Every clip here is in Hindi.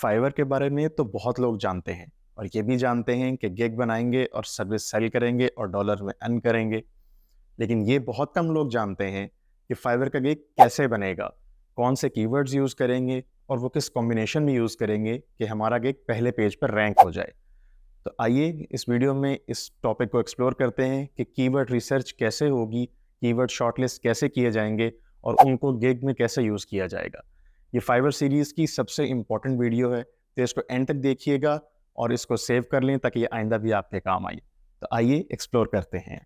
फाइवर के बारे में तो बहुत लोग जानते हैं और ये भी जानते हैं कि गिग बनाएंगे और सर्विस सेल करेंगे और डॉलर में अर्न करेंगे। लेकिन ये बहुत कम लोग जानते हैं कि फाइवर का गिग कैसे बनेगा, कौन से कीवर्ड्स यूज़ करेंगे और वो किस कॉम्बिनेशन में यूज़ करेंगे कि हमारा गिग पहले पेज पर रैंक हो जाए। तो आइए इस वीडियो में इस टॉपिक को एक्सप्लोर करते हैं कि कीवर्ड रिसर्च कैसे होगी, कीवर्ड शॉर्टलिस्ट कैसे किए जाएंगे और उनको गिग में कैसे यूज़ किया जाएगा। ये फाइवर सीरीज़ की सबसे इम्पॉर्टेंट वीडियो है, तो इसको एंड तक देखिएगा और इसको सेव कर लें ताकि ये आइंदा भी आपके काम आए। तो आइए एक्सप्लोर करते हैं।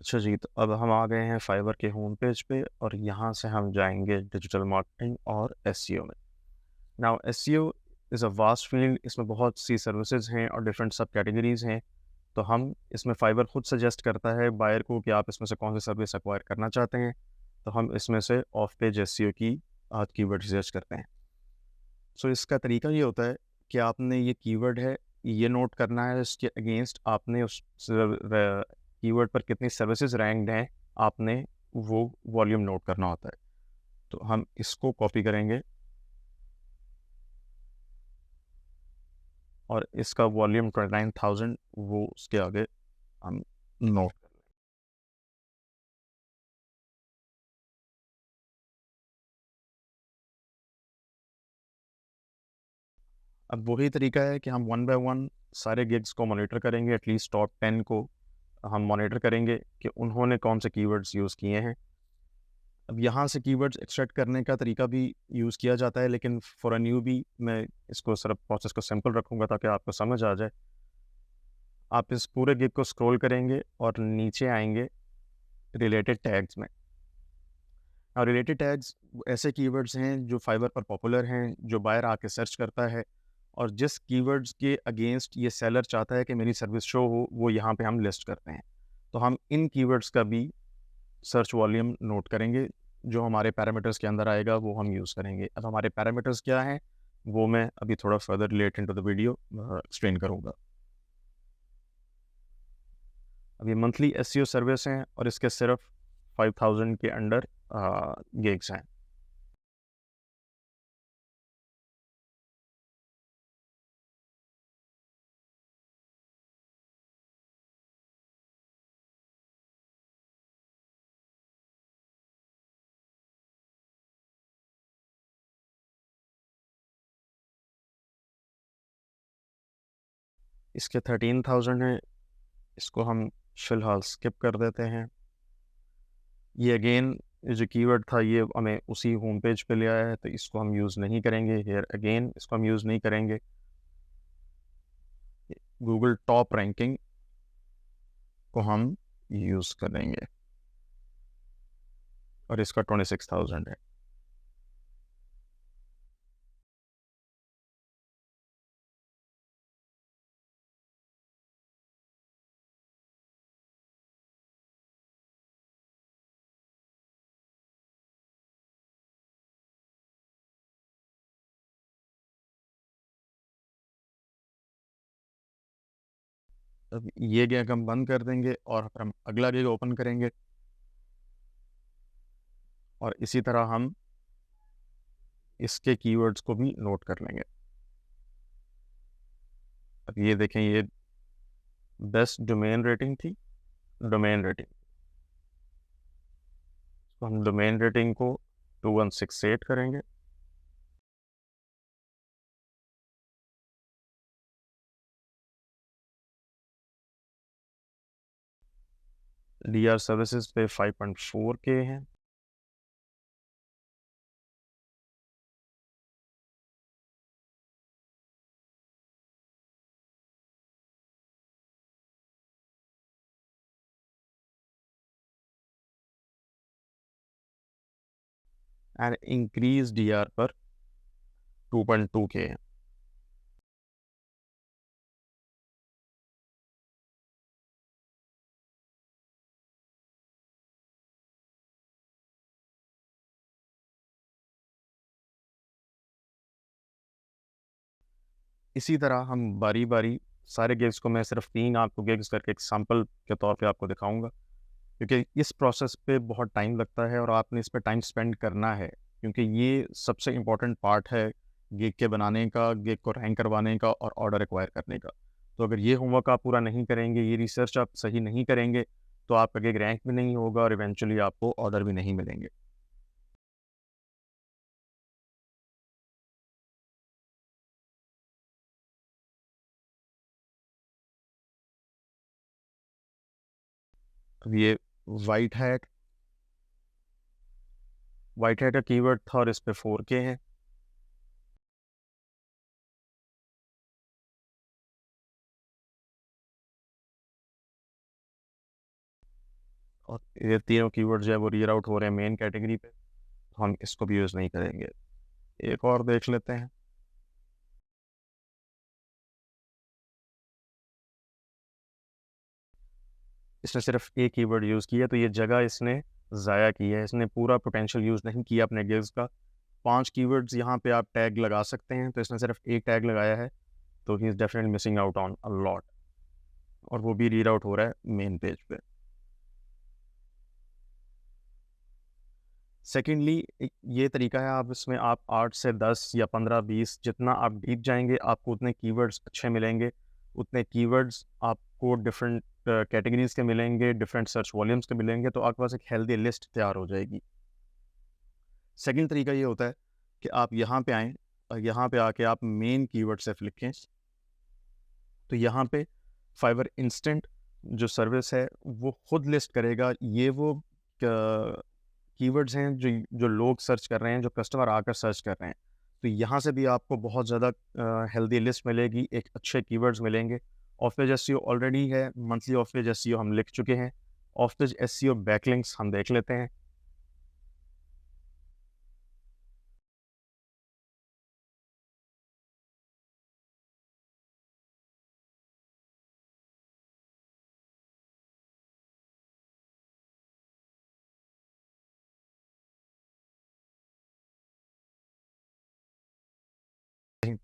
अच्छा जी, तो अब हम आ गए हैं फाइवर के होम पेज पे और यहाँ से हम जाएंगे डिजिटल मार्केटिंग और एसईओ में। Now SEO is a vast field, इसमें बहुत सी सर्विसेज हैं और डिफरेंट सब कैटेगरीज हैं। तो हम इसमें फाइवर खुद सजेस्ट करता है बायर को कि आप इसमें से कौन सी सर्विस एक्वायर करना चाहते हैं। तो हम इसमें से ऑफ पेज एसईओ की कीवर्ड रिसर्च करते हैं। सो इसका तरीका ये होता है कि आपने ये कीवर्ड है, ये नोट करना है, इसके अगेंस्ट आपने उस कीवर्ड पर कितनी सर्विसेज रैंक्ड हैं, आपने वो वॉल्यूम नोट करना होता है। तो हम इसको कॉपी करेंगे और इसका वॉल्यूम 29,000 वो उसके आगे हम नोट कर लेंगे। अब वही तरीका है कि हम वन बाय वन सारे गिग्स को मॉनिटर करेंगे, एटलीस्ट टॉप 10 को हम मॉनिटर करेंगे कि उन्होंने कौन से कीवर्ड्स यूज़ किए हैं। अब यहाँ से कीवर्ड्स एक्सट्रैक्ट करने का तरीका भी यूज़ किया जाता है, लेकिन फॉर अ न्यूबी मैं इसको सिर्फ प्रोसेस को सिंपल रखूँगा ताकि आपको समझ आ जाए। आप इस पूरे गिग को स्क्रॉल करेंगे और नीचे आएंगे रिलेटेड टैग्स में। और रिलेटेड टैग्स ऐसे कीवर्ड्स हैं जो फाइवर पर पॉपुलर हैं, जो बायर आके सर्च करता है और जिस कीवर्ड्स के अगेंस्ट ये सेलर चाहता है कि मेरी सर्विस शो हो, वो यहाँ पे हम लिस्ट करते हैं। तो हम इन कीवर्ड्स का भी सर्च वॉल्यूम नोट करेंगे, जो हमारे पैरामीटर्स के अंदर आएगा वो हम यूज़ करेंगे। अब हमारे पैरामीटर्स क्या हैं वो मैं अभी थोड़ा further relate into the video explain करूँगा। अब ये मंथली एसईओ सर्विस हैं और इसके सिर्फ 5,000 के अंडर गिग्स हैं। इसके 13,000 हैं, इसको हम फिलहाल स्किप कर देते हैं। ये अगेन जो कीवर्ड था ये हमें उसी होम पेज पे ले आया है, तो इसको हम यूज़ नहीं करेंगे। हेयर अगेन इसको हम यूज़ नहीं करेंगे। गूगल टॉप रैंकिंग को हम यूज़ करेंगे और इसका 26,000 है। अब ये गिग हम बंद कर देंगे और फिर हम अगला गिग ओपन करेंगे और इसी तरह हम इसके कीवर्ड्स को भी नोट कर लेंगे। अब ये देखें, ये बेस्ट डोमेन रेटिंग थी, डोमेन रेटिंग। तो हम डोमेन रेटिंग को 2168 करेंगे। डीआर सर्विसेज पे 5.4 के हैं। एंड इंक्रीज डीआर पर 2.2 के हैं। इसी तरह हम बारी बारी सारे गिग्स को मैं सिर्फ 3 आपको गिग्स करके एग्जांपल के तौर पे आपको दिखाऊँगा, क्योंकि इस प्रोसेस पे बहुत टाइम लगता है और आपने इस पे टाइम स्पेंड करना है, क्योंकि ये सबसे इम्पोर्टेंट पार्ट है गिग के बनाने का, गिग को रैंक करवाने का और ऑर्डर एक्वायर करने का। तो अगर ये होमवर्क आप पूरा नहीं करेंगे, ये रिसर्च आप सही नहीं करेंगे, तो आपका गिग रैंक भी नहीं होगा और इवेंचुअली आपको ऑर्डर भी नहीं मिलेंगे। अब ये व्हाइट हैट व्हाइट हैट का कीवर्ड था और इस पे 4K है। और ये तीनों कीवर्ड जो है वो रीड आउट हो रहे हैं मेन कैटेगरी पे, तो हम इसको भी यूज़ नहीं करेंगे। एक और देख लेते हैं। इसने सिर्फ एक कीवर्ड यूज़ किया, तो ये जगह इसने ज़ाया की है, इसने पूरा पोटेंशियल यूज़ नहीं किया अपने गिग्स का। 5 कीवर्ड्स यहाँ पे आप टैग लगा सकते हैं, तो इसने सिर्फ एक टैग लगाया है, तो he is definitely missing out on a lot, और वो भी रीड आउट हो रहा है मेन पेज पे। सेकेंडली, ये तरीका है, आप इसमें आप 8 से 10 या 15-20 जितना आप डीप जाएंगे आपको उतने कीवर्ड्स अच्छे मिलेंगे, उतने कीवर्ड्स आपको डिफरेंट कैटेगरीज के मिलेंगे, डिफरेंट सर्च वॉल्यूम्स के मिलेंगे, तो आपके पास एक हेल्दी लिस्ट तैयार हो जाएगी। सेकंड तरीका ये होता है कि आप यहाँ पे आएँ और यहाँ पे आके आप मेन कीवर्ड सिर्फ लिखें। तो यहाँ पे फाइवर इंस्टेंट जो सर्विस है वो खुद लिस्ट करेगा, ये वो कीवर्ड्स हैं जो जो लोग सर्च कर रहे हैं, जो कस्टमर आकर सर्च कर रहे हैं। तो यहाँ से भी आपको बहुत ज़्यादा हेल्दी लिस्ट मिलेगी, एक अच्छे कीवर्ड्स मिलेंगे। ऑफ पेज एसईओ ऑलरेडी है, मंथली ऑफ पेज एसईओ हम लिख चुके हैं। ऑफ पेज एसईओ बैकलिंक्स हम देख लेते हैं।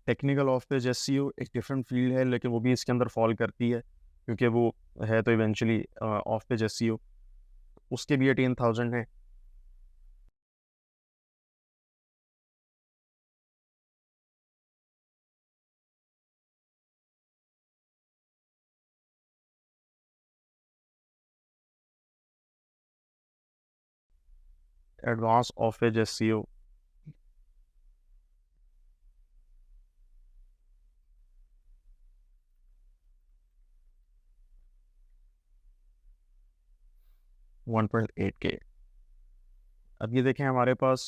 टेक्निकल ऑफ पेज एसईओ एक डिफरेंट फील्ड है, लेकिन वो भी इसके अंदर फॉल करती है, क्योंकि वो है तो इवेंचुअली ऑफ पेज एसईओ, उसके भी 18,000 है। Advance of page SEO 1.8K। अब ये देखें, हमारे पास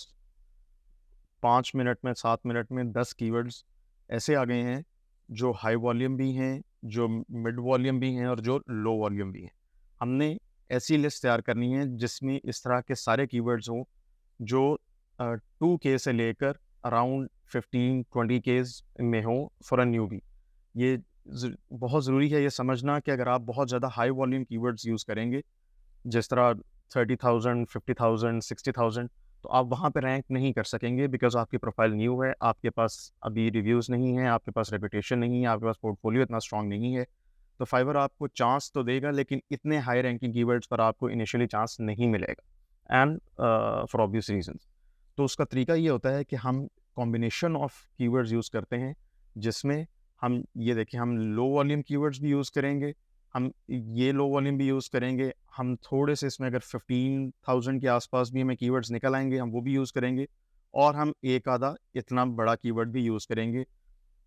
5 मिनट में, 7 मिनट में 10 कीवर्ड्स ऐसे आ गए हैं जो हाई वॉल्यूम भी हैं, जो मिड वॉल्यूम भी हैं और जो लो वॉल्यूम भी हैं। हमने ऐसी लिस्ट तैयार करनी है जिसमें इस तरह के सारे कीवर्ड्स हों जो 2K से लेकर अराउंड 15-20Ks में हो फॉर अ न्यूबी। ये बहुत ज़रूरी है ये समझना कि अगर आप बहुत ज़्यादा हाई वॉल्यूम कीवर्ड्स यूज़ करेंगे, जिस तरह 30,000, 50,000, 60,000, तो आप वहाँ पे रैंक नहीं कर सकेंगे, बिकॉज़ आपकी प्रोफाइल न्यू है, आपके पास अभी रिव्यूज़ नहीं है, आपके पास रेपुटेशन नहीं है, आपके पास पोर्टफोलियो इतना स्ट्रॉन्ग नहीं है। तो फाइवर आपको चांस तो देगा, लेकिन इतने हाई रैंकिंग कीवर्ड्स पर आपको इनिशियली चांस नहीं मिलेगा, एंड फॉर ऑब्वियस रीजंस। तो उसका तरीका ये होता है कि हम कॉम्बिनेशन ऑफ कीवर्ड्स यूज़ करते हैं, जिसमें हम ये देखें, हम लो वॉल्यूम कीवर्ड्स भी यूज़ करेंगे, हम ये लो वॉल्यूम भी यूज़ करेंगे, हम थोड़े से इसमें अगर 15,000 के आसपास भी हमें कीवर्ड्स निकल आएंगे, हम वो भी यूज़ करेंगे, और हम एक आधा इतना बड़ा कीवर्ड भी यूज़ करेंगे।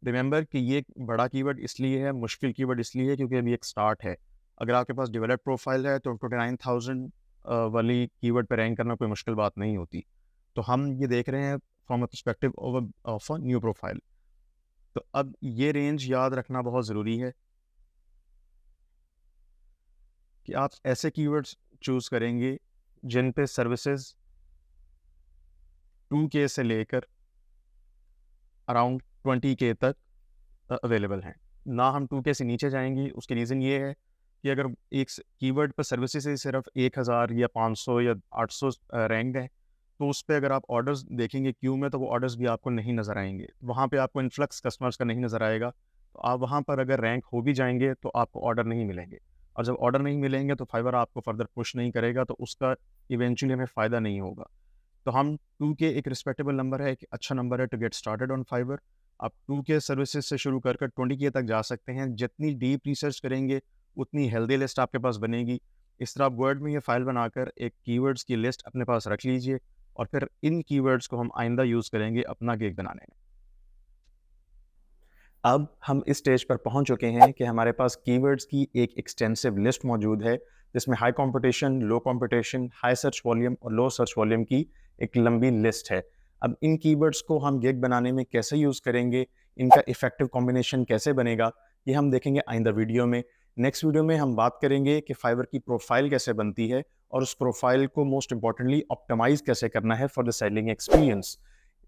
रिमेंबर कि ये बड़ा कीवर्ड इसलिए है, मुश्किल कीवर्ड इसलिए है, क्योंकि अभी एक स्टार्ट है। अगर आपके पास डेवलप प्रोफाइल है तो 29,000 वाली कीवर्ड पर रैंक करना कोई मुश्किल बात नहीं होती। तो हम ये देख रहे हैं from a perspective of a new profile. तो अब ये रेंज याद रखना बहुत ज़रूरी है कि आप ऐसे कीवर्ड्स चूज़ करेंगे जिन पे सर्विसेज 2K से लेकर अराउंड 20K तक अवेलेबल हैं। ना हम 2K से नीचे जाएंगे। उसके रीज़न ये है कि अगर एक कीवर्ड पर सर्विसेज से सिर्फ 1,000 या 500 या 800 रैंक है, तो उस पे अगर आप ऑर्डर्स देखेंगे क्यू में, तो वो ऑर्डर्स भी आपको नहीं नज़र आएंगे। वहाँ पे आपको इन्फ्लक्स कस्टमर्स का नहीं नज़र आएगा, तो आप वहाँ पर अगर रैंक हो भी जाएँगे तो आपको ऑर्डर नहीं मिलेंगे, और जब ऑर्डर नहीं मिलेंगे तो फाइवर आपको फर्दर पुश नहीं करेगा, तो उसका इवेंचुअली हमें फ़ायदा नहीं होगा। तो हम 2K एक रिस्पेक्टेबल नंबर है, एक अच्छा नंबर है to get started on Fiverr. आप 2K सर्विसेज़ से शुरू कर 20K तक जा सकते हैं। जितनी डीप रिसर्च करेंगे, उतनी हेल्दी लिस्ट आपके पास बनेगी। इस तरह आप वर्ड में ये फ़ाइल बनाकर एक कीवर्ड्स की लिस्ट अपने पास रख लीजिए, और फिर इन कीवर्ड्स को हम आइंदा यूज़ करेंगे अपना गिग बनाने में। अब हम इस स्टेज पर पहुंच चुके हैं कि हमारे पास कीवर्ड्स की एक एक्सटेंसिव लिस्ट मौजूद है, जिसमें हाई कंपटीशन, लो कंपटीशन, हाई सर्च वॉल्यूम और लो सर्च वॉल्यूम की एक लंबी लिस्ट है। अब इन कीवर्ड्स को हम गिग बनाने में कैसे यूज़ करेंगे, इनका इफेक्टिव कॉम्बिनेशन कैसे बनेगा, ये हम देखेंगे आइंदा वीडियो में। नेक्स्ट वीडियो में हम बात करेंगे कि फाइवर की प्रोफाइल कैसे बनती है, और उस प्रोफाइल को मोस्ट इंपॉर्टेंटली ऑप्टिमाइज कैसे करना है फॉर द सेलिंग एक्सपीरियंस।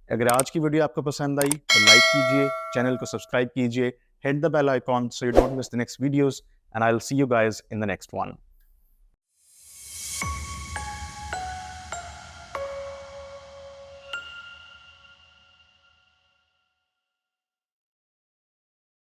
अगर आज की वीडियो आपको पसंद आई तो लाइक कीजिए, चैनल को सब्सक्राइब कीजिए, hit the bell icon so you don't miss the next videos, and I'll see you guys in the next one.